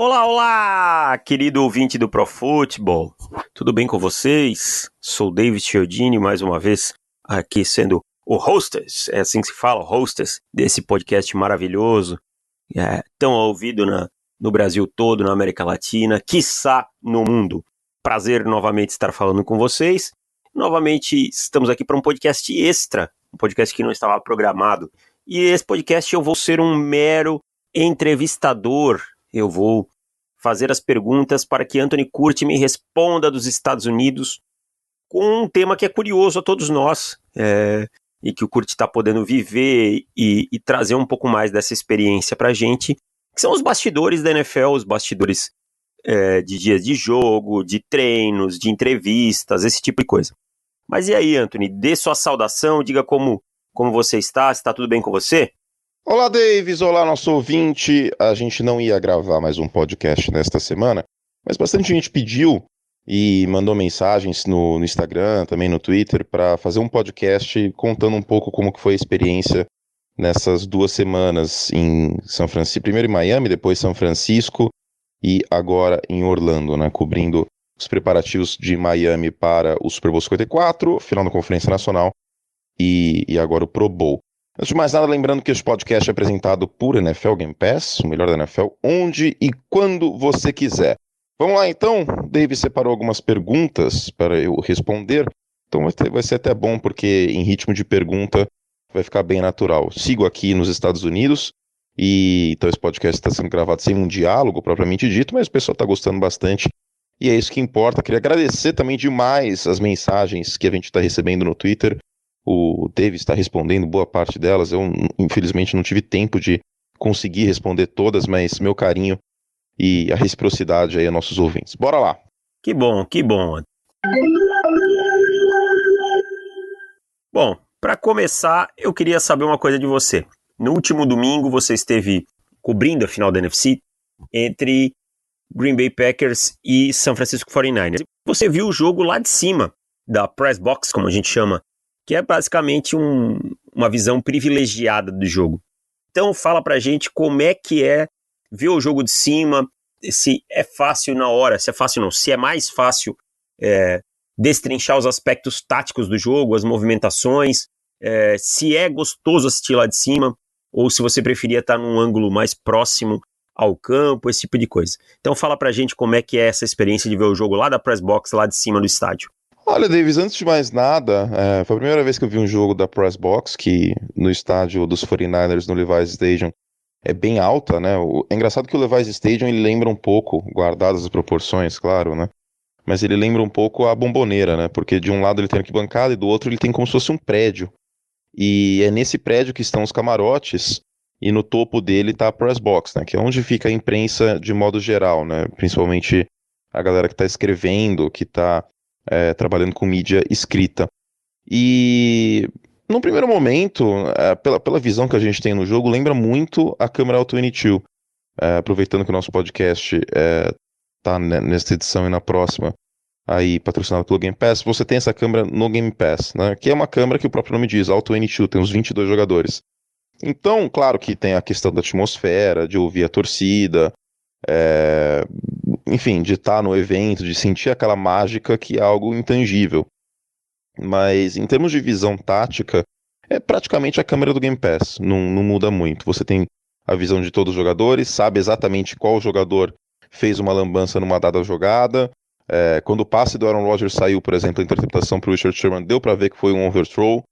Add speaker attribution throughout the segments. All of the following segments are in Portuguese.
Speaker 1: Olá, olá, querido ouvinte do Pro Football. Tudo bem com vocês? Sou David Chiodini, mais uma vez aqui sendo o hostess, é assim que se fala, hostess desse podcast maravilhoso, tão ouvido no Brasil todo, na América Latina, quiçá no mundo. Prazer novamente estar falando com vocês. Novamente estamos aqui para um podcast extra, um podcast que não estava programado. E esse podcast eu vou ser um mero entrevistador. Eu vou fazer as perguntas para que Anthony Curti me responda dos Estados Unidos com um tema que é curioso a todos nós, e que o Curti está podendo viver e trazer um pouco mais dessa experiência para a gente, que são os bastidores da NFL, os bastidores de dias de jogo, de treinos, de entrevistas, esse tipo de coisa. Mas e aí, Anthony, dê sua saudação, diga como você está, se está tudo bem com você?
Speaker 2: Olá, Davis, olá, nosso ouvinte. A gente não ia gravar mais um podcast nesta semana, mas bastante gente pediu e mandou mensagens no Instagram, também no Twitter, para fazer um podcast contando um pouco como que foi a experiência nessas 2 semanas em São Francisco, primeiro em Miami, depois São Francisco e agora em Orlando, né, cobrindo os preparativos de Miami para o Super Bowl 54, final da Conferência Nacional e agora o Pro Bowl. Antes de mais nada, lembrando que este podcast é apresentado por NFL Game Pass, o melhor da NFL, onde e quando você quiser. Vamos lá então, David separou algumas perguntas para eu responder, então vai ser até bom porque em ritmo de pergunta vai ficar bem natural. Sigo aqui nos Estados Unidos, e então esse podcast está sendo gravado sem um diálogo propriamente dito, mas o pessoal está gostando bastante e é isso que importa. Queria agradecer também demais as mensagens que a gente está recebendo no Twitter. O David está respondendo boa parte delas. Eu, infelizmente, não tive tempo de conseguir responder todas, mas meu carinho e a reciprocidade aí a nossos ouvintes. Bora lá!
Speaker 1: Que bom, que bom. Bom, para começar, eu queria saber uma coisa de você. No último domingo, você esteve cobrindo a final da NFC entre Green Bay Packers e San Francisco 49ers. Você viu o jogo lá de cima, da press box, como a gente chama, que é basicamente uma visão privilegiada do jogo. Então fala pra gente como é que é ver o jogo de cima, se é fácil na hora, se é fácil não, se é mais fácil destrinchar os aspectos táticos do jogo, as movimentações, se é gostoso assistir lá de cima, ou se você preferia estar num ângulo mais próximo ao campo, esse tipo de coisa. Então fala pra gente como é que é essa experiência de ver o jogo lá da press box, lá de cima do estádio.
Speaker 2: Olha, Davis, antes de mais nada, foi a primeira vez que eu vi um jogo da Press Box, que no estádio dos 49ers, no Levi's Stadium, é bem alta, né? É engraçado que o Levi's Stadium, ele lembra um pouco, guardadas as proporções, claro, né? Mas ele lembra um pouco a Bombonera, né? Porque de um lado ele tem arquibancada e do outro ele tem como se fosse um prédio. E é nesse prédio que estão os camarotes e no topo dele tá a Press Box, né? Que é onde fica a imprensa de modo geral, né? Principalmente a galera que tá escrevendo, que tá trabalhando com mídia escrita. E num primeiro momento, pela visão que a gente tem no jogo, lembra muito a câmera All-22. Aproveitando que o nosso podcast tá nesta edição e na próxima, aí patrocinado pelo Game Pass, você tem essa câmera no Game Pass, né, que é uma câmera que o próprio nome diz, All-22, tem uns 22 jogadores. Então, claro que tem a questão da atmosfera, de ouvir a torcida, enfim, de estar no evento, de sentir aquela mágica que é algo intangível. Mas em termos de visão tática, é praticamente a câmera do Game Pass, não muda muito. Você tem a visão de todos os jogadores, sabe exatamente qual jogador fez uma lambança numa dada jogada. Quando o passe do Aaron Rodgers saiu, por exemplo, a interceptação para o Richard Sherman, deu para ver que foi um overthrow.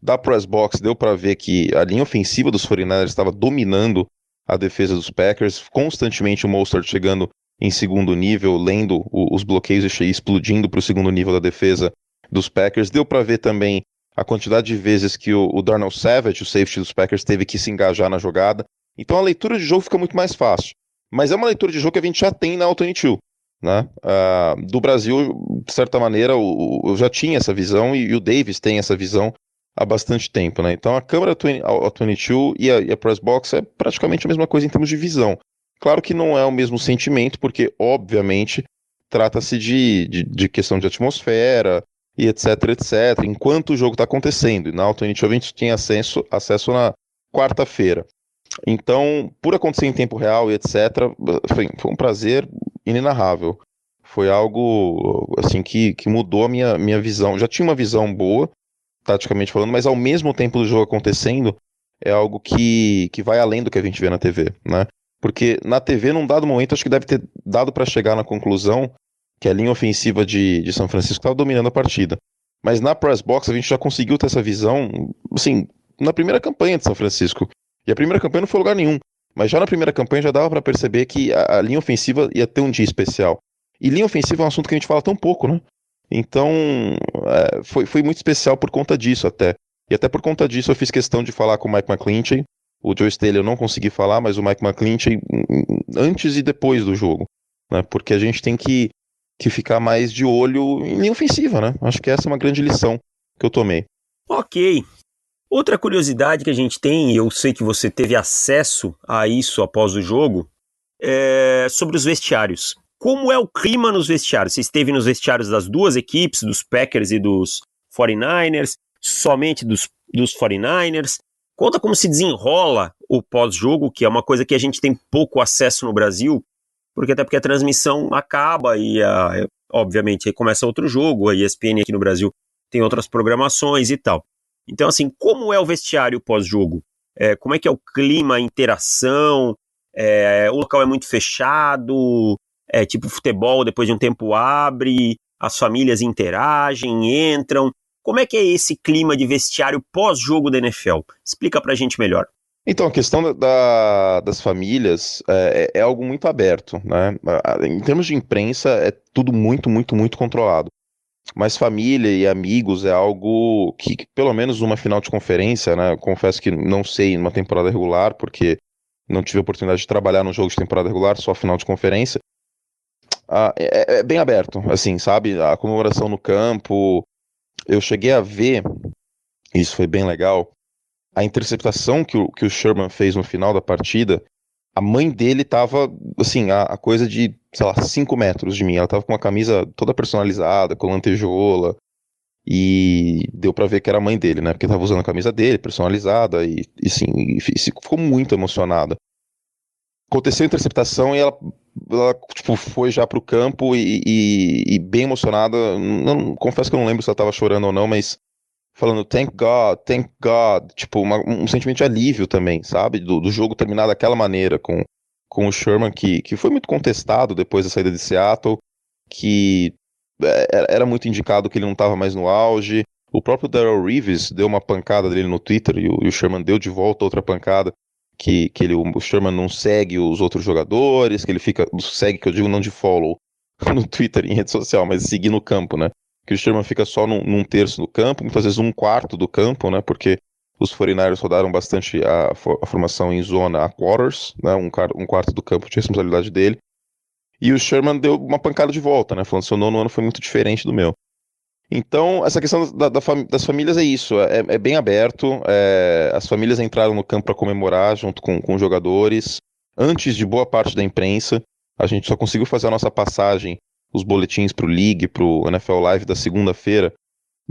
Speaker 2: Da press box, deu para ver que a linha ofensiva dos 49ers estava dominando a defesa dos Packers, constantemente o Mostert chegando em segundo nível, lendo os bloqueios e explodindo para o segundo nível da defesa dos Packers. Deu para ver também a quantidade de vezes que o Darnell Savage, o safety dos Packers, teve que se engajar na jogada. Então a leitura de jogo fica muito mais fácil. Mas é uma leitura de jogo que a gente já tem na All-22, né? Do Brasil, de certa maneira, eu já tinha essa visão e o Davis tem essa visão há bastante tempo, né? Então a câmera All-22 e a press box é praticamente a mesma coisa em termos de visão. Claro que não é o mesmo sentimento, porque, obviamente, trata-se de questão de atmosfera e etc, enquanto o jogo está acontecendo. E na All-22 a gente tinha acesso na quarta-feira. Então, por acontecer em tempo real e etc., foi um prazer inenarrável. Foi algo assim que mudou a minha visão. Já tinha uma visão boa, taticamente falando, mas ao mesmo tempo do jogo acontecendo, é algo que vai além do que a gente vê na TV, né? Porque na TV, num dado momento, acho que deve ter dado para chegar na conclusão que a linha ofensiva de São Francisco estava dominando a partida. Mas na Press Box a gente já conseguiu ter essa visão, assim, na primeira campanha de São Francisco. E a primeira campanha não foi lugar nenhum. Mas já na primeira campanha já dava para perceber que a linha ofensiva ia ter um dia especial. E linha ofensiva é um assunto que a gente fala tão pouco, né? Então, foi muito especial por conta disso até. E até por conta disso eu fiz questão de falar com o Mike McGlinchey. O Joe Staley eu não consegui falar, mas o Mike McGlinchey antes e depois do jogo. Né? Porque a gente tem que ficar mais de olho em linha ofensiva, né? Acho que essa é uma grande lição que eu tomei.
Speaker 1: Ok. Outra curiosidade que a gente tem, e eu sei que você teve acesso a isso após o jogo, é sobre os vestiários. Como é o clima nos vestiários? Você esteve nos vestiários das duas equipes, dos Packers e dos 49ers, somente dos 49ers? Conta como se desenrola o pós-jogo, que é uma coisa que a gente tem pouco acesso no Brasil, porque a transmissão acaba e, obviamente, aí começa outro jogo, a ESPN aqui no Brasil tem outras programações e tal. Então, assim, como é o vestiário pós-jogo? Como é que é o clima, a interação? O local é muito fechado? Tipo futebol, depois de um tempo abre, as famílias interagem, entram. Como é que é esse clima de vestiário pós-jogo da NFL? Explica pra gente melhor.
Speaker 2: Então, a questão das famílias é algo muito aberto, né? Em termos de imprensa, é tudo muito, muito, muito controlado. Mas família e amigos é algo que pelo menos numa final de conferência, né? Eu confesso que não sei numa temporada regular, porque não tive a oportunidade de trabalhar num jogo de temporada regular, só final de conferência. É bem aberto, assim, sabe? A comemoração no campo. Eu cheguei a ver, isso foi bem legal, a interceptação que o Sherman fez no final da partida. A mãe dele tava, assim, a coisa de, sei lá, 5 metros de mim. Ela tava com uma camisa toda personalizada, com lantejola. E deu pra ver que era a mãe dele, né? Porque tava usando a camisa dele, personalizada. E sim, ficou muito emocionada. Aconteceu a interceptação e ela tipo, foi já pro campo e bem emocionada. Não, confesso que eu não lembro se ela tava chorando ou não, mas falando thank God, tipo, um sentimento de alívio também, sabe? Do jogo terminar daquela maneira, com o Sherman, que foi muito contestado depois da saída de Seattle, que era muito indicado que ele não estava mais no auge. O próprio Darrelle Reeves deu uma pancada dele no Twitter e o Sherman deu de volta outra pancada, que o Sherman não segue os outros jogadores, que ele fica, segue, que eu digo não de follow, no Twitter, em rede social, mas seguir no campo, né? Que o Sherman fica só num terço do campo, muitas vezes um quarto do campo, né? Porque os 49ers rodaram bastante a formação em zona a quarters, né? Um quarto do campo de responsabilidade dele. E o Sherman deu uma pancada de volta, né? Falando que seu nono ano foi muito diferente do meu. Então, essa questão das famílias é isso, é bem aberto. As famílias entraram no campo para comemorar junto com os jogadores, antes de boa parte da imprensa. A gente só conseguiu fazer a nossa passagem, os boletins para o League, para o NFL Live da segunda-feira,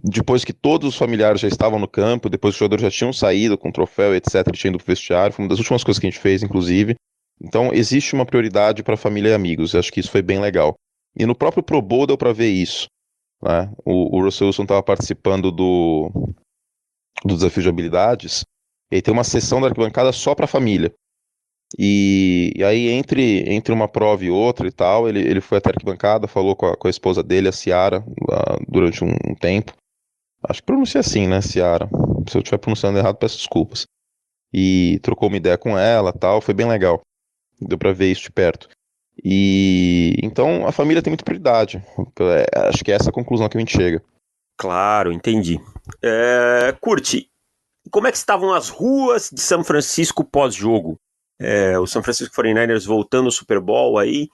Speaker 2: depois que todos os familiares já estavam no campo, depois que os jogadores já tinham saído com troféu, etc., e tinham ido pro vestiário. Foi uma das últimas coisas que a gente fez, inclusive. Então, existe uma prioridade para família e amigos. Eu acho que isso foi bem legal. E no próprio Pro Bowl deu para ver isso. Né? O Russell Wilson estava participando do desafio de habilidades, e aí tem uma sessão da arquibancada só para família. E aí, entre uma prova e outra e tal, ele foi até a arquibancada, falou com a esposa dele, a Ciara, durante um tempo. Acho que pronuncia assim, né, Ciara? Se eu estiver pronunciando errado, peço desculpas. E trocou uma ideia com ela, tal, foi bem legal. Deu pra ver isso de perto. E então a família tem muita prioridade. Acho que é essa a conclusão que a gente chega.
Speaker 1: Claro, entendi. Curti, como é que estavam as ruas de São Francisco pós-jogo? O São Francisco 49ers voltando ao Super Bowl aí.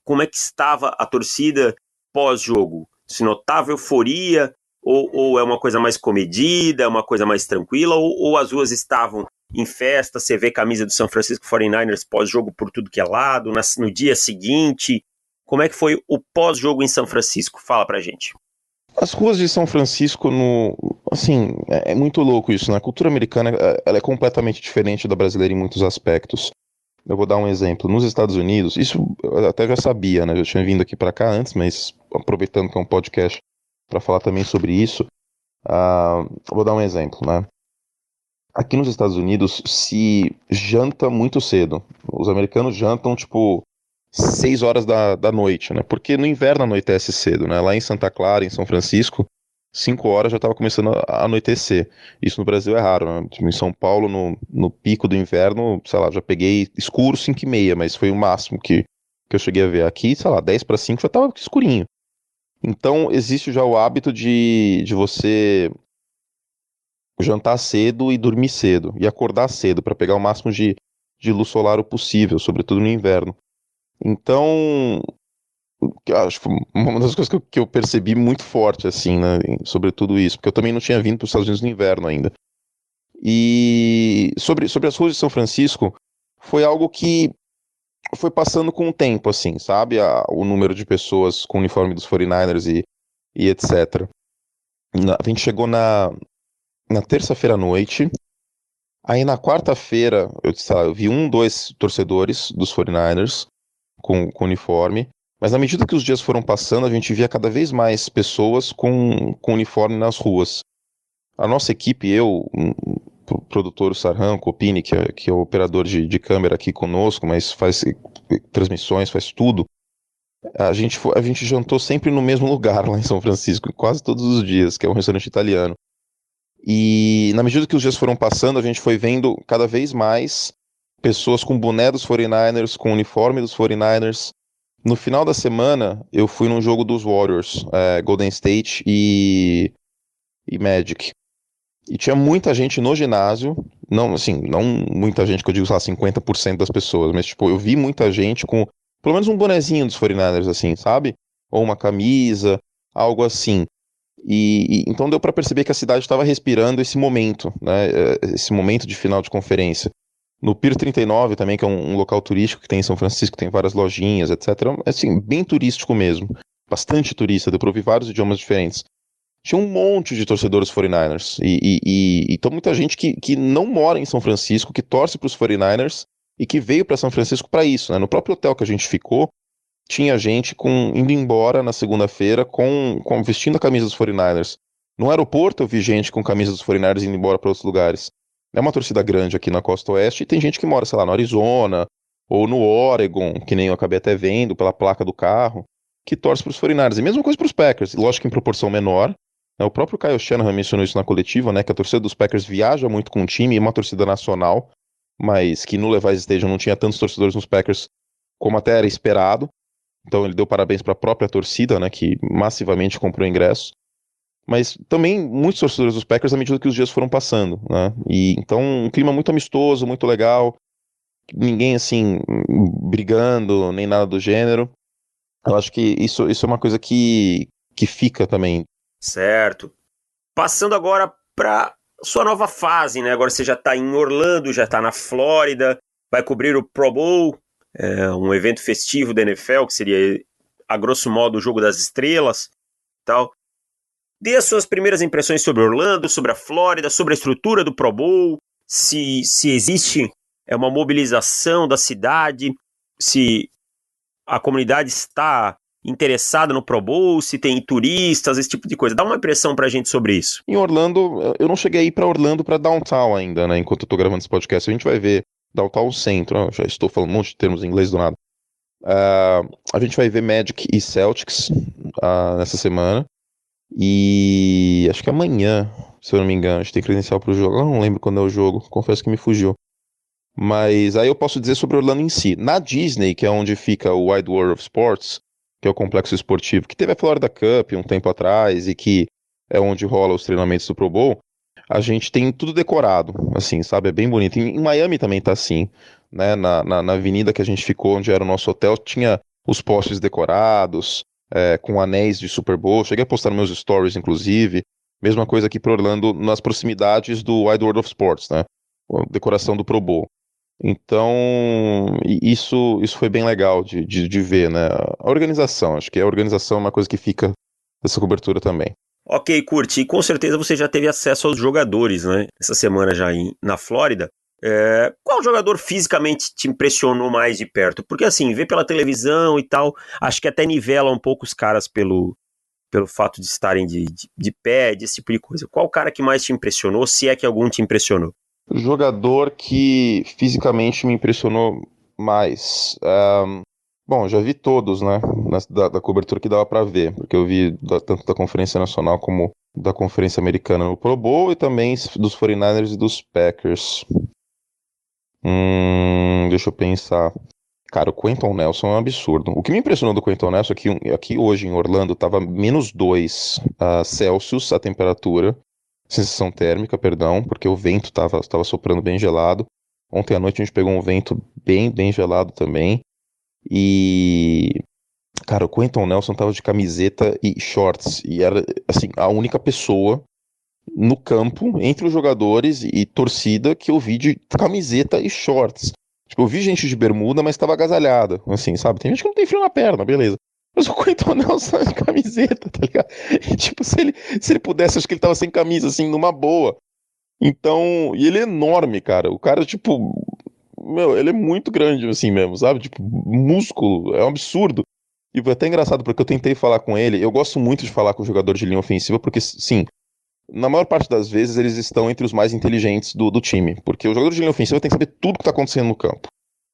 Speaker 1: Como é que estava a torcida pós-jogo? Se notava euforia? Ou é uma coisa mais comedida, é uma coisa mais tranquila? Ou as ruas estavam em festa, você vê camisa do São Francisco 49ers pós-jogo por tudo que é lado, no dia seguinte? Como é que foi o pós-jogo em São Francisco? Fala pra gente.
Speaker 2: As ruas de São Francisco, assim, é muito louco isso, né? A cultura americana, ela é completamente diferente da brasileira em muitos aspectos. Eu vou dar um exemplo. Nos Estados Unidos, isso eu até já sabia, né? Eu tinha vindo aqui para cá antes, mas aproveitando que é um podcast para falar também sobre isso, vou dar um exemplo, né? Aqui nos Estados Unidos se janta muito cedo. Os americanos jantam, tipo, 6 horas da noite, né? Porque no inverno anoitece cedo, né? Lá em Santa Clara, em São Francisco, 5 horas já estava começando a anoitecer. Isso no Brasil é raro, né? Tipo, em São Paulo, no pico do inverno, sei lá, já peguei escuro 5h30, mas foi o máximo que eu cheguei a ver. Aqui, sei lá, 10 para 5 já estava escurinho. Então, existe já o hábito de você jantar cedo e dormir cedo, e acordar cedo, para pegar o máximo de luz solar o possível, sobretudo no inverno. Então, acho que foi uma das coisas que eu percebi muito forte, assim, né, sobre tudo isso, porque eu também não tinha vindo para os Estados Unidos no inverno ainda. E sobre as ruas de São Francisco, foi algo que foi passando com o tempo, assim, sabe? O número de pessoas com o uniforme dos 49ers e etc. A gente chegou na terça-feira à noite, aí na quarta-feira, sei lá, eu vi dois torcedores dos 49ers com uniforme, mas na medida que os dias foram passando, a gente via cada vez mais pessoas com uniforme nas ruas. A nossa equipe, o produtor o Sarhan Copini, que é o operador de câmera aqui conosco, mas faz transmissões, faz tudo, a gente jantou sempre no mesmo lugar lá em São Francisco, quase todos os dias, que é um restaurante italiano. E na medida que os dias foram passando, a gente foi vendo cada vez mais pessoas com boné dos 49ers, com uniforme dos 49ers. No final da semana, eu fui num jogo dos Warriors, Golden State e Magic. E tinha muita gente no ginásio, não, assim, não muita gente, que eu digo, sei lá, 50% das pessoas, mas, tipo, eu vi muita gente com pelo menos um bonezinho dos 49ers, assim, sabe? Ou uma camisa, algo assim. Então deu para perceber que a cidade estava respirando esse momento, né? Esse momento de final de conferência. No Pier 39 também, que é um local turístico que tem em São Francisco, tem várias lojinhas, etc. Assim, bem turístico mesmo. Bastante turista, deu para ouvir vários idiomas diferentes. Tinha um monte de torcedores 49ers. Então muita gente que não mora em São Francisco, que torce para os 49ers e que veio para São Francisco para isso, né? No próprio hotel que a gente ficou, tinha gente indo embora na segunda-feira vestindo a camisa dos 49ers. No aeroporto eu vi gente com camisa dos 49ers indo embora para outros lugares. É uma torcida grande aqui na Costa Oeste e tem gente que mora, sei lá, no Arizona ou no Oregon, que nem eu acabei até vendo pela placa do carro, que torce para os 49ers. E mesma coisa para os Packers, lógico que em proporção menor. O próprio Kyle Shanahan mencionou isso na coletiva, né, que a torcida dos Packers viaja muito com o time, e uma torcida nacional, mas que no Levi's Stadium não tinha tantos torcedores nos Packers como até era esperado. Então ele deu parabéns para a própria torcida, né, que massivamente comprou ingressos. Mas também muitos torcedores dos Packers à medida que os dias foram passando, né? E então um clima muito amistoso, muito legal. Ninguém assim brigando, nem nada do gênero. Eu acho que isso é uma coisa que fica também.
Speaker 1: Certo. Passando agora para sua nova fase, né? Agora você já está em Orlando, já está na Flórida, vai cobrir o Pro Bowl, um evento festivo da NFL, que seria, a grosso modo, o Jogo das Estrelas, tal. Dê as suas primeiras impressões sobre Orlando, sobre a Flórida, sobre a estrutura do Pro Bowl, se existe uma mobilização da cidade, se a comunidade está interessada no Pro Bowl, se tem turistas, esse tipo de coisa. Dá uma impressão pra gente sobre isso.
Speaker 2: Em Orlando, eu não cheguei a ir pra Orlando, pra Downtown ainda, né? Enquanto eu tô gravando esse podcast, a gente vai ver Downtown Centro. Eu já estou falando um monte de termos em inglês do nada. A gente vai ver Magic e Celtics nessa semana. E acho que amanhã, se eu não me engano, a gente tem credencial pro jogo. Eu não lembro quando é o jogo, confesso que me fugiu. Mas aí eu posso dizer sobre Orlando em si. Na Disney, que é onde fica o Wide World of Sports, que é o complexo esportivo, que teve a Florida Cup um tempo atrás e que é onde rola os treinamentos do Pro Bowl, a gente tem tudo decorado, assim, sabe? É bem bonito. Em Miami também tá assim, né? Na avenida que a gente ficou, onde era o nosso hotel, tinha os postes decorados, com anéis de Super Bowl. Cheguei a postar nos meus stories, inclusive. Mesma coisa aqui para Orlando, nas proximidades do Wide World of Sports, né? A decoração do Pro Bowl. Então, isso foi bem legal de ver, né? A organização, acho que a organização é uma coisa que fica dessa cobertura também.
Speaker 1: Ok, Curti, e com certeza você já teve acesso aos jogadores, né? Essa semana já na Flórida. Qual jogador fisicamente te impressionou mais de perto? Porque assim, ver pela televisão e tal, acho que até nivela um pouco os caras pelo fato de estarem de pé, desse tipo de coisa. Qual o cara que mais te impressionou, se é que algum te impressionou?
Speaker 2: O jogador que fisicamente me impressionou mais. Bom, já vi todos, né? Da cobertura que dava pra ver, porque eu vi tanto da Conferência Nacional como da Conferência Americana no Pro Bowl e também dos 49ers e dos Packers. Deixa eu pensar. Cara, o Quenton Nelson é um absurdo. O que me impressionou do Quenton Nelson é que aqui hoje em Orlando tava -2 Celsius a temperatura, sensação térmica, perdão, porque o vento tava soprando bem gelado. Ontem à noite a gente pegou um vento bem gelado também. E, cara, o Quenton Nelson tava de camiseta e shorts. E era, assim, a única pessoa no campo, entre os jogadores e torcida, que eu vi de camiseta e shorts. Tipo, eu vi gente de bermuda, mas tava agasalhada, assim, sabe? Tem gente que não tem frio na perna, beleza. Mas o Quenton Nelson de camiseta, tá ligado? E, tipo, se ele pudesse, acho que ele tava sem camisa, assim, numa boa. Então, e ele é enorme, cara. O cara, tipo, meu, ele é muito grande, assim mesmo, sabe? Tipo, músculo, é um absurdo. E foi até engraçado, porque eu tentei falar com ele. Eu gosto muito de falar com o jogador de linha ofensiva, porque, sim, na maior parte das vezes eles estão entre os mais inteligentes do time. Porque o jogador de linha ofensiva tem que saber tudo que tá acontecendo no campo.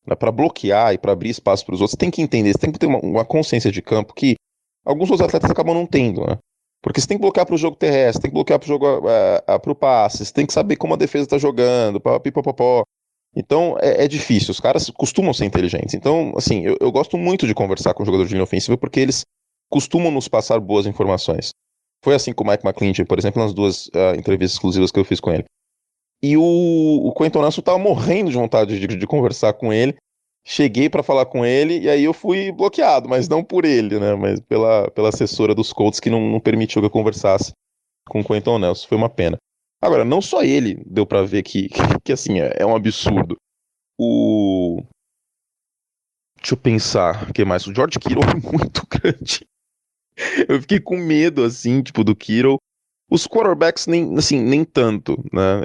Speaker 2: Né? Para bloquear e para abrir espaço para os outros, você tem que entender, você tem que ter uma consciência de campo que alguns outros atletas acabam não tendo, né? Porque você tem que bloquear para o jogo terrestre, tem que bloquear para o jogo para o passe, você tem que saber como a defesa está jogando, pipopopó. Então é difícil, os caras costumam ser inteligentes. Então, assim, eu gosto muito de conversar com jogadores de linha ofensiva porque eles costumam nos passar boas informações. Foi assim com o Mike McClintock, por exemplo, nas duas entrevistas exclusivas que eu fiz com ele. E o Quenton Nelson tava morrendo de vontade de conversar com ele. Cheguei pra falar com ele e aí eu fui bloqueado, mas não por ele, né? Mas pela assessora dos Colts que não permitiu que eu conversasse com o Quenton Nelson. Foi uma pena. Agora, não só ele deu pra ver que assim, é um absurdo. Deixa eu pensar, o que mais? O George Kittle é muito grande. Eu fiquei com medo, assim, tipo, do Kittle. Os quarterbacks nem tanto, né?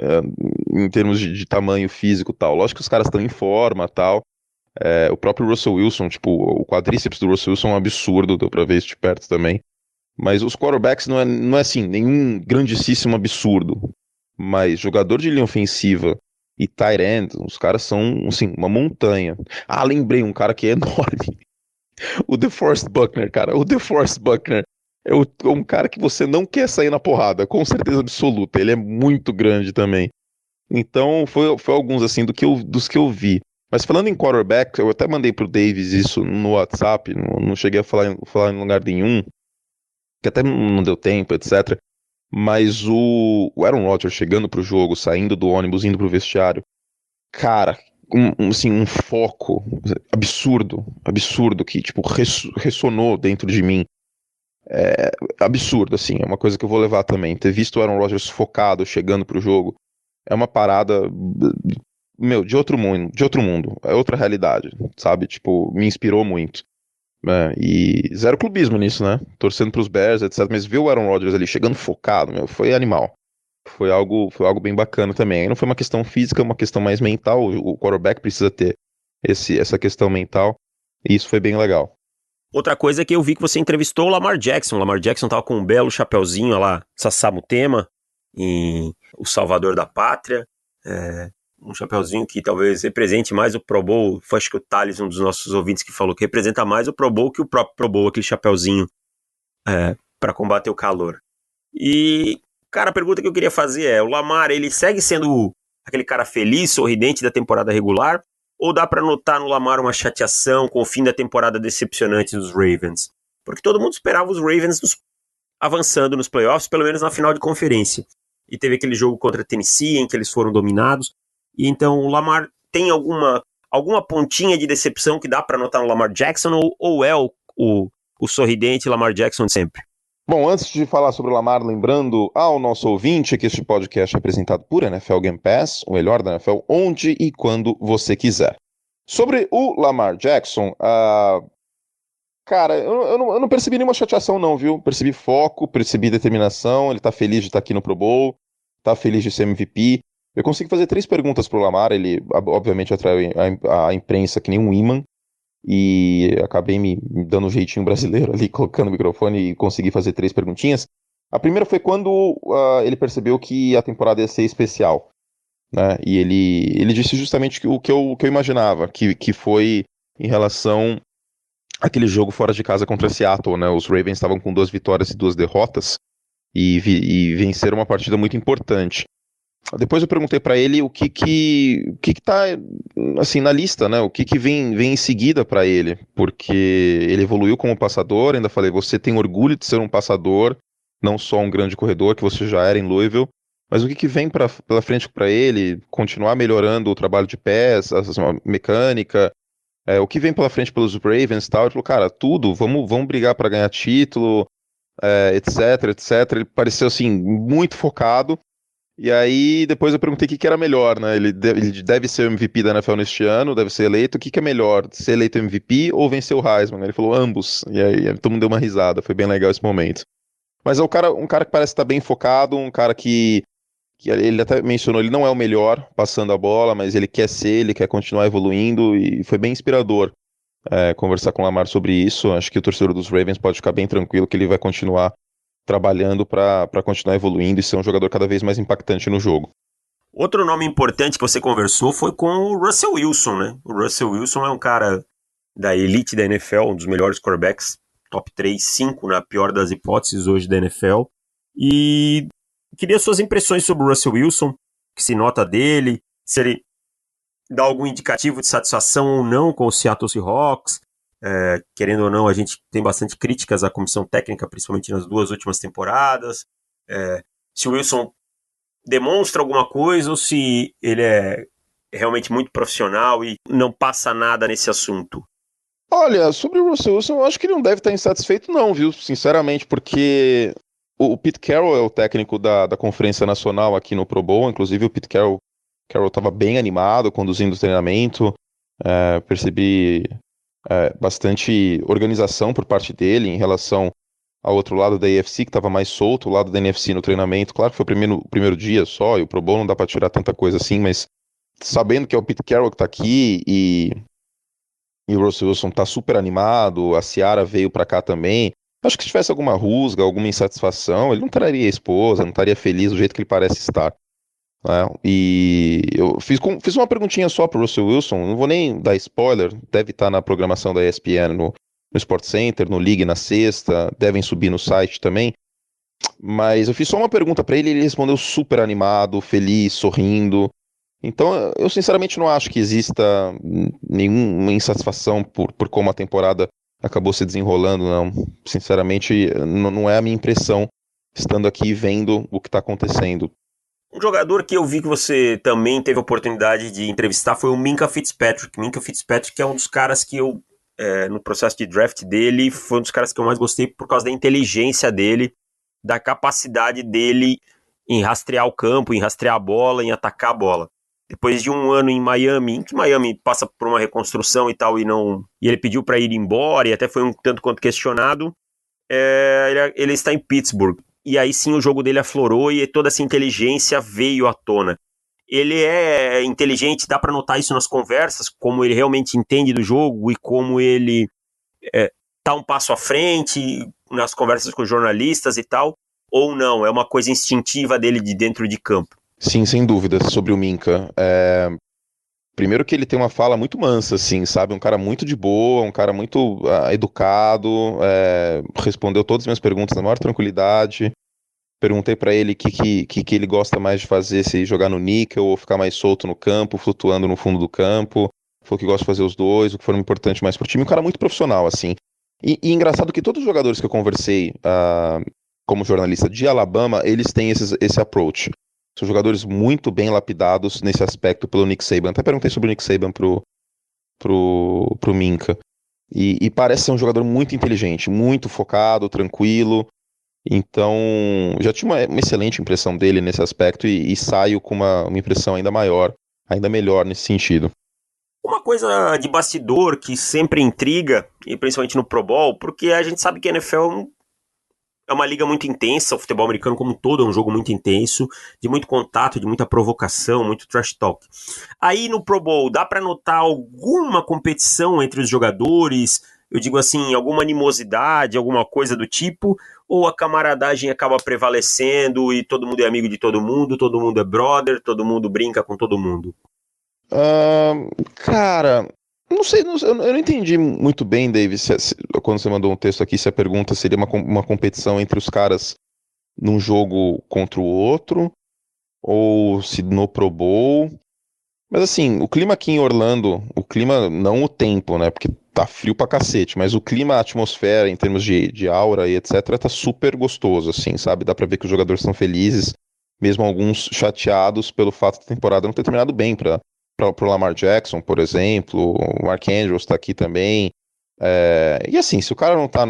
Speaker 2: Em termos de tamanho físico e tal. Lógico que os caras estão em forma e tal. O próprio Russell Wilson, tipo, o quadríceps do Russell Wilson é um absurdo, deu pra ver isso de perto também. Mas os quarterbacks não é assim, nenhum grandíssimo absurdo. Mas jogador de linha ofensiva e tight end, os caras são, assim, uma montanha. Ah, lembrei um cara que é enorme. O DeForest Buckner, cara. O DeForest Buckner é um cara que você não quer sair na porrada, com certeza absoluta. Ele é muito grande também. Então, foi alguns, assim, dos que eu vi. Mas falando em quarterback, eu até mandei pro Davis isso no WhatsApp, não cheguei a falar em lugar nenhum, que até não deu tempo, etc. Mas o Aaron Rodgers chegando pro jogo, saindo do ônibus, indo pro vestiário, cara, assim, um foco absurdo, que, tipo, ressonou dentro de mim. Absurdo, assim, é uma coisa que eu vou levar também. Ter visto o Aaron Rodgers focado, chegando pro jogo, é uma parada, meu, de outro mundo, é outra realidade, sabe? Tipo, me inspirou muito. E zero clubismo nisso, né? Torcendo pros Bears, etc. Mas ver o Aaron Rodgers ali chegando focado, meu, foi animal. Foi algo bem bacana também. Aí não foi uma questão física, uma questão mais mental. O quarterback precisa ter essa questão mental. E isso foi bem legal.
Speaker 1: Outra coisa é que eu vi que você entrevistou o Lamar Jackson. O Lamar Jackson tava com um belo chapeuzinho lá, Sassamutema, em O Salvador da Pátria. Um chapeuzinho que talvez represente mais o Pro Bowl. Foi, acho que o Thales, um dos nossos ouvintes, que falou que representa mais o Pro Bowl que o próprio Pro Bowl, aquele chapeuzinho para combater o calor. E, cara, a pergunta que eu queria fazer é, o Lamar, ele segue sendo aquele cara feliz, sorridente da temporada regular? Ou dá pra notar no Lamar uma chateação com o fim da temporada decepcionante dos Ravens? Porque todo mundo esperava os Ravens avançando nos playoffs, pelo menos na final de conferência. E teve aquele jogo contra a Tennessee, em que eles foram dominados. E então o Lamar tem alguma pontinha de decepção que dá pra notar no Lamar Jackson? Ou é o sorridente Lamar Jackson de sempre?
Speaker 2: Bom, antes de falar sobre o Lamar, lembrando ao nosso ouvinte que este podcast é apresentado por NFL Game Pass, o melhor da NFL, onde e quando você quiser. Sobre o Lamar Jackson, Cara, eu não percebi nenhuma chateação não, viu? Percebi foco, percebi determinação, ele tá feliz de estar aqui no Pro Bowl, tá feliz de ser MVP. Eu consegui fazer 3 perguntas pro Lamar, ele obviamente atraiu a imprensa que nem um imã, e acabei me dando um jeitinho brasileiro ali, colocando o microfone e consegui fazer 3 perguntinhas. A primeira foi quando ele percebeu que a temporada ia ser especial, né? E ele disse justamente o que eu imaginava, que foi em relação àquele jogo fora de casa contra Seattle, né? Os Ravens estavam com 2 vitórias e 2 derrotas e venceram uma partida muito importante. Depois eu perguntei pra ele o que tá assim na lista, né? O que vem em seguida pra ele, porque ele evoluiu como passador. Ainda falei, você tem orgulho de ser um passador, não só um grande corredor que você já era em Louisville. Mas o que vem pela frente pra ele? Continuar melhorando o trabalho de pés, a mecânica. O que vem pela frente pelos Ravens e tal? Ele falou, cara, tudo. Vamos brigar pra ganhar título, etc, etc. Ele pareceu assim muito focado. E aí, depois eu perguntei o que era melhor, né? Ele deve ser o MVP da NFL neste ano, deve ser eleito. O que é melhor, ser eleito MVP ou vencer o Heisman? Ele falou ambos. E aí, todo mundo deu uma risada. Foi bem legal esse momento. Mas é um cara que parece estar bem focado, um cara que ele até mencionou, ele não é o melhor passando a bola, mas ele quer ser, ele quer continuar evoluindo. E foi bem inspirador conversar com o Lamar sobre isso. Acho que o torcedor dos Ravens pode ficar bem tranquilo que ele vai continuar trabalhando para continuar evoluindo e ser um jogador cada vez mais impactante no jogo.
Speaker 1: Outro nome importante que você conversou foi com o Russell Wilson, né? O Russell Wilson é um cara da elite da NFL, um dos melhores quarterbacks, top 3, 5 na pior das hipóteses hoje da NFL. E queria suas impressões sobre o Russell Wilson, que se nota dele, se ele dá algum indicativo de satisfação ou não com o Seattle Seahawks. Querendo ou não, a gente tem bastante críticas à comissão técnica, principalmente nas 2 últimas temporadas. Se o Wilson demonstra alguma coisa ou se ele é realmente muito profissional e não passa nada nesse assunto.
Speaker 2: Olha, sobre o Russell Wilson, eu acho que ele não deve estar insatisfeito não, viu? Sinceramente, porque o Pete Carroll é o técnico da Conferência Nacional aqui no Pro Bowl. Inclusive o Pete Carroll estava bem animado conduzindo o treinamento. Percebi bastante organização por parte dele em relação ao outro lado da AFC, que estava mais solto, o lado da NFC no treinamento. Claro que foi o primeiro dia só, e o Pro Bowl não dá para tirar tanta coisa assim, mas sabendo que é o Pete Carroll que está aqui e o Russell Wilson está super animado, a Ciara veio para cá também, acho que se tivesse alguma rusga, alguma insatisfação, ele não traria a esposa, não estaria feliz do jeito que ele parece estar. E eu fiz uma perguntinha só pro Russell Wilson, não vou nem dar spoiler, deve estar na programação da ESPN no Sport Center, no League na sexta, devem subir no site também, mas eu fiz só uma pergunta para ele e ele respondeu super animado, feliz, sorrindo. Então eu sinceramente não acho que exista nenhuma insatisfação por como a temporada acabou se desenrolando, não. Sinceramente não é a minha impressão estando aqui vendo o que está acontecendo.
Speaker 1: Um jogador que eu vi que você também teve a oportunidade de entrevistar foi o Minkah Fitzpatrick. Minkah Fitzpatrick é um dos caras que eu, no processo de draft dele, foi um dos caras que eu mais gostei por causa da inteligência dele, da capacidade dele em rastrear o campo, em rastrear a bola, em atacar a bola. Depois de um ano em Miami, em que Miami passa por uma reconstrução e tal, e ele pediu para ir embora, e até foi um tanto quanto questionado, ele está em Pittsburgh. E aí sim o jogo dele aflorou e toda essa inteligência veio à tona. Ele é inteligente, dá para notar isso nas conversas, como ele realmente entende do jogo e como ele tá um passo à frente nas conversas com os jornalistas e tal, ou não, é uma coisa instintiva dele de dentro de campo.
Speaker 2: Sim, sem dúvida, sobre o Minkah. Primeiro que ele tem uma fala muito mansa, assim, sabe? Um cara muito de boa, um cara muito educado, respondeu todas as minhas perguntas na maior tranquilidade. Perguntei pra ele o que ele gosta mais de fazer, se jogar no níquel ou ficar mais solto no campo, flutuando no fundo do campo. Falou que gosta de fazer os dois, o que for importante mais pro time. Um cara muito profissional, assim. E engraçado que todos os jogadores que eu conversei como jornalista de Alabama, eles têm esse approach. São jogadores muito bem lapidados nesse aspecto pelo Nick Saban. Até perguntei sobre o Nick Saban pro Minkah. E parece ser um jogador muito inteligente, muito focado, tranquilo. Então, já tinha uma excelente impressão dele nesse aspecto e saio com uma impressão ainda maior, ainda melhor nesse sentido.
Speaker 1: Uma coisa de bastidor que sempre intriga, e principalmente no Pro Bowl, porque a gente sabe que a NFL é uma liga muito intensa, o futebol americano como um todo é um jogo muito intenso, de muito contato, de muita provocação, muito trash talk. Aí no Pro Bowl, dá pra notar alguma competição entre os jogadores? Eu digo assim, alguma animosidade, alguma coisa do tipo? Ou a camaradagem acaba prevalecendo e todo mundo é amigo de todo mundo é brother, todo mundo brinca com todo mundo?
Speaker 2: Cara, não sei, eu não entendi muito bem, David, quando você mandou um texto aqui, se a pergunta seria uma competição entre os caras num jogo contra o outro, ou se no Pro Bowl. Mas assim, o clima aqui em Orlando, o clima, não o tempo, né? Porque tá frio pra cacete, mas o clima, a atmosfera, em termos de aura e etc., tá super gostoso, assim, sabe? Dá pra ver que os jogadores estão felizes, mesmo alguns chateados pelo fato da temporada não ter terminado bem pro Lamar Jackson, por exemplo. O Mark Andrews tá aqui também. E assim, se o cara não tá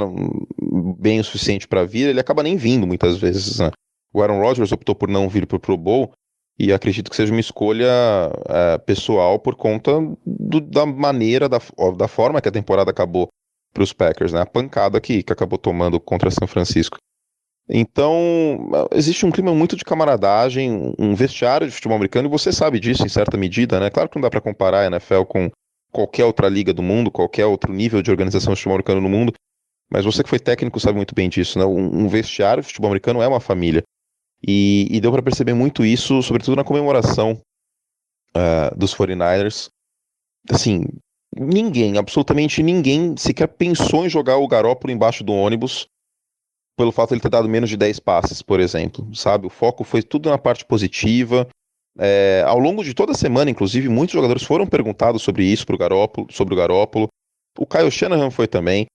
Speaker 2: bem o suficiente pra vir, ele acaba nem vindo muitas vezes, né? O Aaron Rodgers optou por não vir pro Pro Bowl, e acredito que seja uma escolha pessoal por conta da maneira, da forma que a temporada acabou para os Packers, né? A pancada que acabou tomando contra São Francisco. Então, existe um clima muito de camaradagem, um vestiário de futebol americano, e você sabe disso em certa medida, né? Claro que não dá para comparar a NFL com qualquer outra liga do mundo, qualquer outro nível de organização de futebol americano no mundo, mas você que foi técnico sabe muito bem disso, né? Um vestiário de futebol americano é uma família. E deu para perceber muito isso, sobretudo na comemoração dos 49ers. Assim, ninguém, absolutamente ninguém, sequer pensou em jogar o Garoppolo embaixo do ônibus pelo fato de ele ter dado menos de 10 passes, por exemplo, sabe? O foco foi tudo na parte positiva. Ao longo de toda a semana, inclusive, muitos jogadores foram perguntados sobre isso sobre o Garoppolo. O Kyle Shanahan foi também.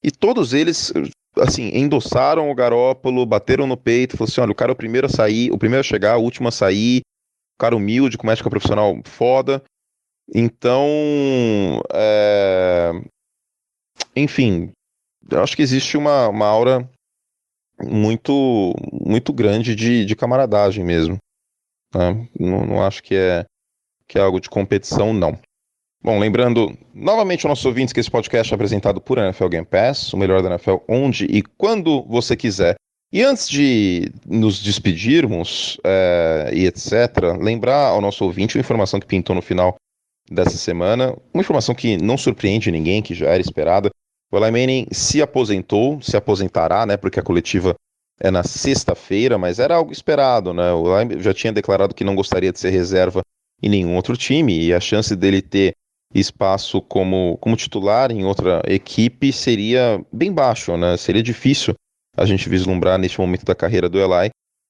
Speaker 2: E todos eles, assim, endossaram o Garoppolo, bateram no peito, falaram assim, olha, o cara é o primeiro a sair, o primeiro a chegar, o último a sair, o cara humilde, com médica profissional foda. Então, enfim, eu acho que existe uma aura muito, muito grande de camaradagem mesmo, né? Não acho que é algo de competição, não. Bom, lembrando novamente aos nossos ouvintes que esse podcast é apresentado por NFL Game Pass, o melhor da NFL, onde e quando você quiser. E antes de nos despedirmos e etc., lembrar ao nosso ouvinte uma informação que pintou no final dessa semana, uma informação que não surpreende ninguém, que já era esperada. O Eli Manning se aposentará, né, porque a coletiva é na sexta-feira, mas era algo esperado, né? O Eli já tinha declarado que não gostaria de ser reserva em nenhum outro time, e a chance dele ter espaço como titular em outra equipe seria bem baixo, né? Seria difícil a gente vislumbrar neste momento da carreira do Eli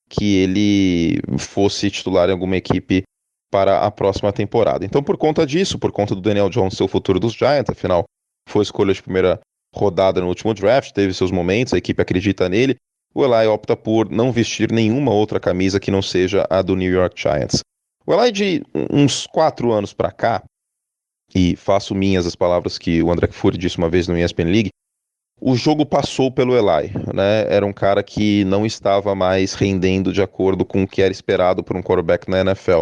Speaker 2: que ele fosse titular em alguma equipe para a próxima temporada. Então, por conta disso, por conta do Daniel Jones ser o futuro dos Giants, afinal, foi escolha de primeira rodada no último draft, teve seus momentos, a equipe acredita nele, o Eli opta por não vestir nenhuma outra camisa que não seja a do New York Giants. O Eli, de uns 4 anos para cá, e faço minhas as palavras que o André Kfouri disse uma vez no ESPN League, o jogo passou pelo Eli, né? Era um cara que não estava mais rendendo de acordo com o que era esperado por um quarterback na NFL.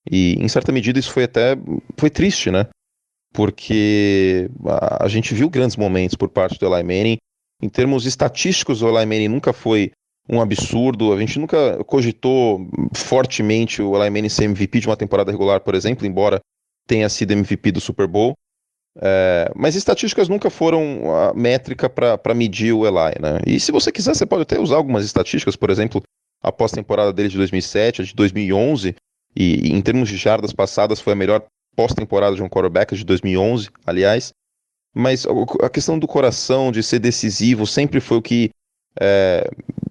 Speaker 2: E, em certa medida, isso foi triste, né? Porque a gente viu grandes momentos por parte do Eli Manning. Em termos estatísticos, o Eli Manning nunca foi um absurdo. A gente nunca cogitou fortemente o Eli Manning ser MVP de uma temporada regular, por exemplo, embora tenha sido MVP do Super Bowl. Mas estatísticas nunca foram a métrica para medir o Eli, né? E se você quiser, você pode até usar algumas estatísticas, por exemplo, a pós-temporada dele de 2007, a de 2011, e em termos de jardas passadas foi a melhor pós-temporada de um quarterback de 2011, aliás. Mas a questão do coração, de ser decisivo, sempre foi o que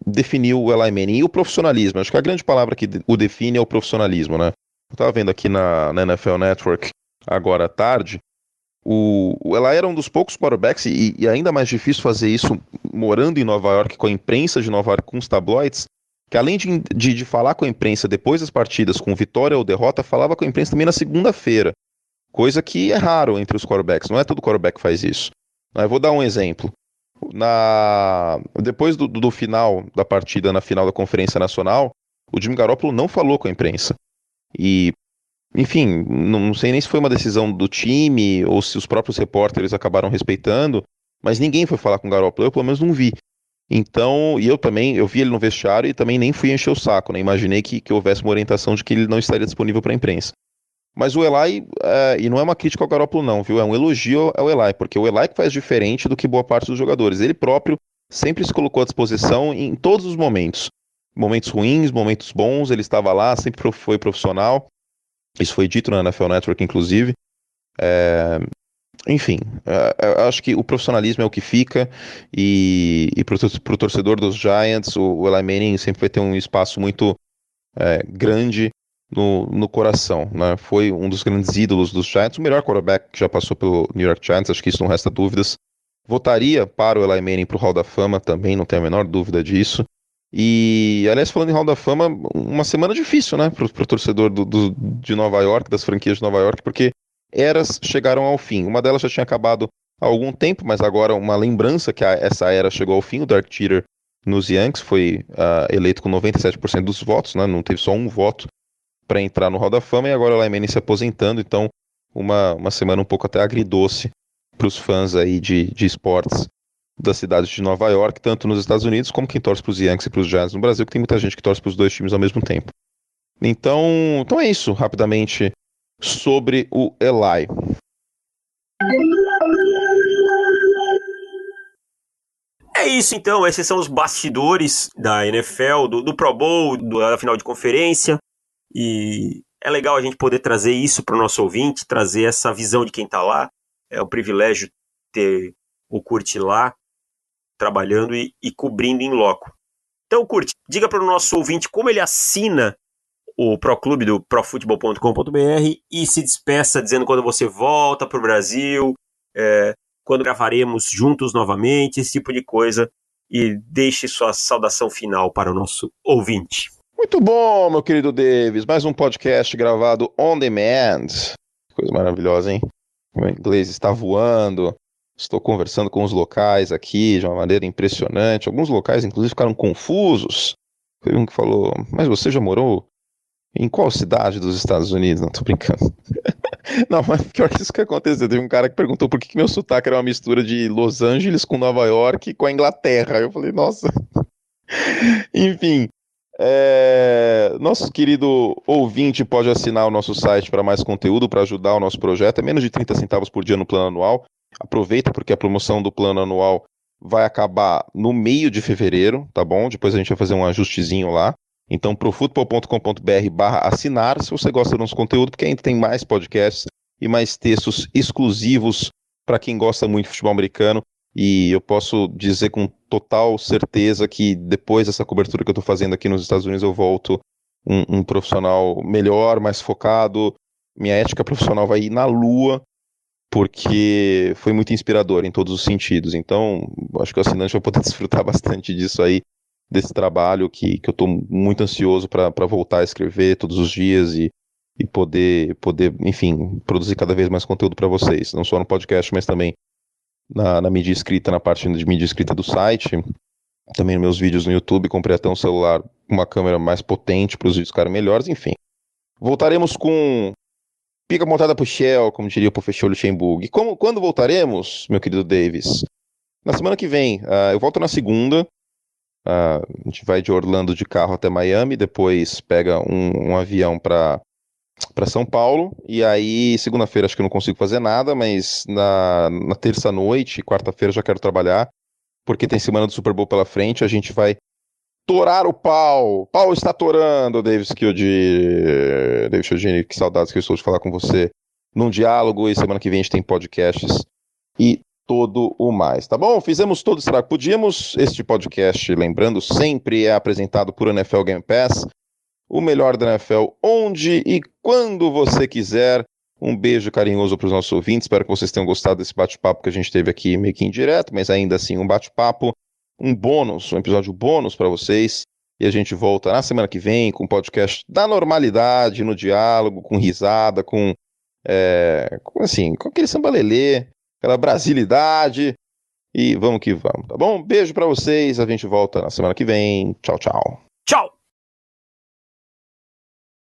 Speaker 2: definiu o Eli Manning. E o profissionalismo, acho que a grande palavra que o define é o profissionalismo, né? Eu estava vendo aqui na NFL Network agora à tarde, o Eli era um dos poucos quarterbacks, e ainda mais difícil fazer isso morando em Nova York, com a imprensa de Nova York, com os tabloides, que além de falar com a imprensa depois das partidas, com vitória ou derrota, falava com a imprensa também na segunda-feira, coisa que é raro entre os quarterbacks, não é todo quarterback que faz isso. Eu vou dar um exemplo. Depois do final da partida, na final da Conferência Nacional, o Jimmy Garoppolo não falou com a imprensa. E enfim, não sei nem se foi uma decisão do time ou se os próprios repórteres acabaram respeitando, mas ninguém foi falar com o Garoppolo, eu pelo menos não vi. Então, e eu vi ele no vestiário e também nem fui encher o saco, né? Imaginei que houvesse uma orientação de que ele não estaria disponível para a imprensa. Mas o Eli, e não é uma crítica ao Garoppolo não, viu? É um elogio ao Eli, porque o Eli que faz diferente do que boa parte dos jogadores. Ele próprio sempre se colocou à disposição em todos os momentos. Momentos ruins, momentos bons, ele estava lá, sempre foi profissional. Isso foi dito na NFL Network, inclusive. Enfim, acho que o profissionalismo é o que fica, e para o torcedor dos Giants, o Eli Manning sempre vai ter um espaço muito grande no coração, né? Foi um dos grandes ídolos dos Giants, o melhor quarterback que já passou pelo New York Giants, acho que isso não resta dúvidas. Votaria para o Eli Manning para o Hall da Fama também, não tenho a menor dúvida disso. E, aliás, falando em Hall da Fama, uma semana difícil, né, para o torcedor de Nova York, das franquias de Nova York, porque eras chegaram ao fim. Uma delas já tinha acabado há algum tempo, mas agora uma lembrança que essa era chegou ao fim. O Derek Jeter nos Yankees foi eleito com 97% dos votos, né, não teve só um voto para entrar no Hall da Fama, e agora o Eli Manning se aposentando, então uma semana um pouco até agridoce para os fãs aí de esportes da cidade de Nova York, tanto nos Estados Unidos como quem torce para os Yankees e para os Giants no Brasil, que tem muita gente que torce para os dois times ao mesmo tempo. Então é isso, rapidamente, sobre o Eli.
Speaker 1: É isso então, esses são os bastidores da NFL, do Pro Bowl, da final de conferência, e é legal a gente poder trazer isso para o nosso ouvinte, trazer essa visão de quem está lá. É um privilégio ter o Kurt lá, trabalhando e cobrindo em loco. Então, Kurt, diga para o nosso ouvinte como ele assina o Pro Clube do profutebol.com.br e se despeça dizendo quando você volta para o Brasil, quando gravaremos juntos novamente, esse tipo de coisa, e deixe sua saudação final para o nosso ouvinte.
Speaker 2: Muito bom, meu querido Davis, mais um podcast gravado on demand. Coisa maravilhosa, hein? O inglês está voando. Estou conversando com os locais aqui de uma maneira impressionante. Alguns locais, inclusive, ficaram confusos. Foi um que falou, mas você já morou em qual cidade dos Estados Unidos? Não, tô brincando. Não, mas pior que isso que aconteceu. Teve um cara que perguntou por que meu sotaque era uma mistura de Los Angeles com Nova York e com a Inglaterra. Eu falei, nossa. Enfim, nosso querido ouvinte pode assinar o nosso site para mais conteúdo, para ajudar o nosso projeto. É menos de 30 centavos por dia no plano anual. Aproveita porque a promoção do plano anual vai acabar no meio de fevereiro, tá bom? Depois a gente vai fazer um ajustezinho lá. Então, profutbol.com.br/assinar, se você gosta do nosso conteúdo, porque ainda tem mais podcasts e mais textos exclusivos para quem gosta muito de futebol americano. E eu posso dizer com total certeza que depois dessa cobertura que eu estou fazendo aqui nos Estados Unidos, eu volto um profissional melhor, mais focado. Minha ética profissional vai ir na lua, porque foi muito inspirador em todos os sentidos. Então, acho que o assinante vai poder desfrutar bastante disso aí, desse trabalho que eu estou muito ansioso para voltar a escrever todos os dias e poder, enfim, produzir cada vez mais conteúdo para vocês, não só no podcast, mas também na mídia escrita, na parte de mídia escrita do site, também nos meus vídeos no YouTube. Comprei até um celular com uma câmera mais potente para os vídeos ficarem melhores, enfim. Voltaremos com pica montada pro Shell, como diria o professor Luxemburgo. E quando voltaremos, meu querido Davis? Na semana que vem. Eu volto na segunda. A gente vai de Orlando de carro até Miami, depois pega um avião para São Paulo, e aí segunda-feira acho que eu não consigo fazer nada, mas na terça-noite, quarta-feira já quero trabalhar, porque tem semana do Super Bowl pela frente. A gente vai torar o pau. O pau está torando, Davis Chiodini, que saudades que eu estou de falar com você num diálogo, e semana que vem a gente tem podcasts e todo o mais, tá bom? Fizemos todo o que podíamos. Este podcast, lembrando, sempre é apresentado por NFL Game Pass, o melhor da NFL, onde e quando você quiser. Um beijo carinhoso para os nossos ouvintes, espero que vocês tenham gostado desse bate-papo que a gente teve aqui, meio que indireto, mas ainda assim um bate-papo, um episódio bônus para vocês, e a gente volta na semana que vem com um podcast da normalidade, no diálogo, com risada, com aquele samba-lelê, aquela brasilidade, e vamos que vamos, tá bom? Beijo para vocês, a gente volta na semana que vem. Tchau, tchau.
Speaker 1: Tchau!